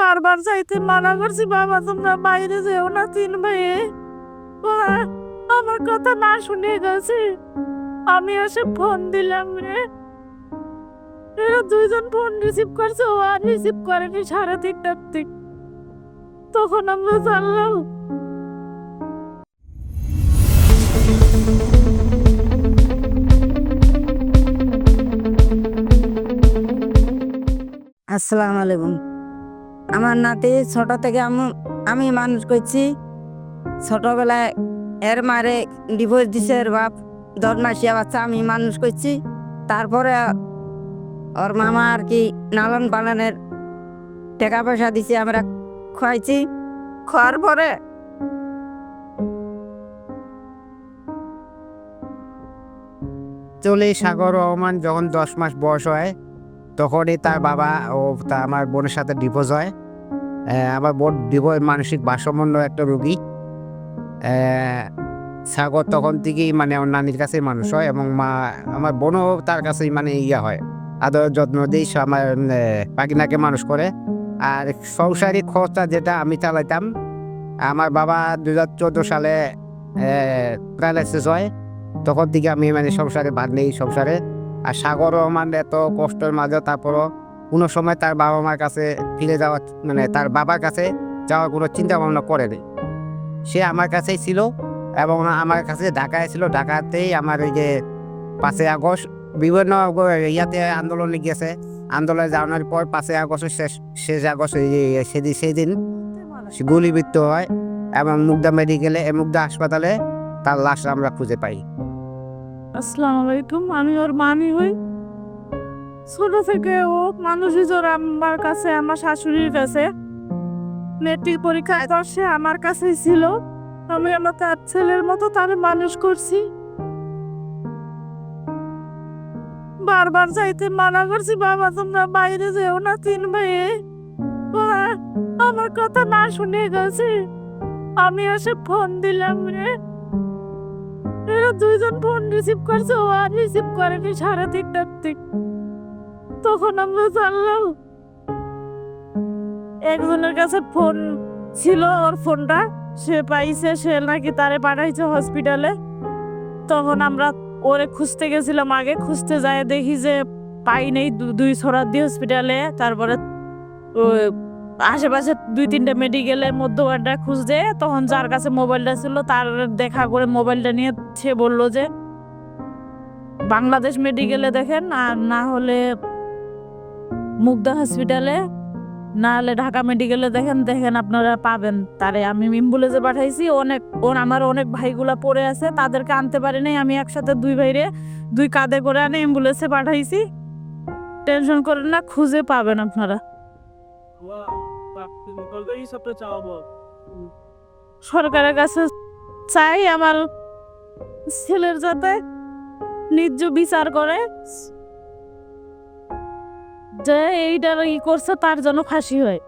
বারবার যাইতে মানা করছি, বাবা তোমরা বাইরে যেও না, 3 ভাইয়ে। ওরা আমার কথা না শুনে গেছে। আমি এসে ফোন দিলাম রে, এরা 2জন ফোন রিসিভ করছে, ও আর রিসিভ করেনি 3:30টার দিক। তখন আমরা জানলাম। আসসালামু আলাইকুম। আমার নাতি ছোট থেকে আমি মানুষ করছি। ছোটবেলায় এর মারে ডিভোর্স দিছে, এর বাপ 10 মাসিয়া বাচ্চা আমি মানুষ করছি। তারপরে ওর মামা আর কি লালন পালনের টাকা পয়সা দিছে, আমরা খাইছি। খাওয়ার পরে চলে সাগর রহমান যখন 10 মাস বয়স হয়, তখনই তার বাবা ও আমার বোনের সাথে ডিভোর্স হয়। আমার বোন মানসিক ভারসাম্য একটা রোগী। সাগর তখন থেকেই মানে ওর নানির কাছেই মানুষ হয়, এবং আমার বোনও তার কাছেই মানে হয়, আদর যত্ন দিয়ে আমার পাখিনাকে মানুষ করে। আর সংসারী খরচা যেটা আমি চালাইতাম, আমার বাবা 2014 সালে প্যারালাইসিস হয়। তখন থেকে আমি মানে সংসারে বাদ নেই সংসারে। আর সাগর রহমান এত কষ্টের মাঝে তারপরও কোনো সময় তার বাবা মার কাছে ফিরে যাওয়া, মানে তার বাবার কাছে যাওয়ার কোনো চিন্তা ভাবনা করেনি। সে আমার কাছেই ছিল, এবং আমার কাছে ঢাকায় ছিল। ঢাকাতেই আমার এই যে 5ই আগস্ট বিভিন্ন ইয়াতে আন্দোলনে গিয়েছে। আন্দোলনে যাওয়ার পর 5ই আগস্টের শেষ আগস্ট সেদিন গুলিবিদ্ধ হয়, এবং মুগদা মেডিকেলে মুগদা হাসপাতালে তার লাশ আমরা খুঁজে পাই। আসসালামু আলাইকুম। আমি ওর মামি হই। ছোট থেকে ও মানুষই জোর আমার কাছে, আমার শাশুড়ির কাছে। মেট্রিক পরীক্ষায় সে আমার কাছেই ছিল। আমি আমার তার ছেলের মতো তারে মানুষ করছি। বারবার যাইতে মানা করছি, বাবা তোমরা বাইরে যেও না, 3 ভাইয়ে। ওরা আমার কথা না শুনে গেছে। আমি এসে ফোন দিলাম রে, এরা 2জন ফোন রিসিভ করছে, ও আর রিসিভ করেনি 3:30টার দিক। তখন আমরা জানলাম। একজনের কাছে ফোন ছিল, ওর ফোনটা সে পাইছে, সে নাকি তারে পাঠাইছে হসপিটালে। তখন আমরা ওরে খুঁজতে গেছিলাম। আগে খুঁজতে যায় দেখি যে পাই নেই, 2 সোহরাওয়ার্দী হসপিটালে, তারপরে আশেপাশে 2-3টা মেডিকেলের মধ্যে খুঁজতে। তখন যার কাছে মোবাইলটা ছিল তার দেখা করে মোবাইলটা নিয়ে সে বললো যে বাংলাদেশ মেডিকেলে দেখেন, আর না হলে মুগদা হসপিটালে, না হলে ঢাকা মেডিকেলে দেখেন আপনারা পাবেন তারে। আমি অ্যাম্বুলেন্সে পাঠাইছি। আমার অনেক ভাইগুলা পড়ে আছে, তাদেরকে আনতে পারি নাই। আমি একসাথে 2 ভাইরে 2 কাঁধে করে আনে অ্যাম্বুলেন্সে পাঠাইছি। টেনশন করেন না, খুঁজে পাবেন আপনারা। সরকারের কাছে চাই আমার ছেলের যাতে ন্যায্য বিচার করে, যে এইটা করছে তার জন্য ফাঁসি হয়।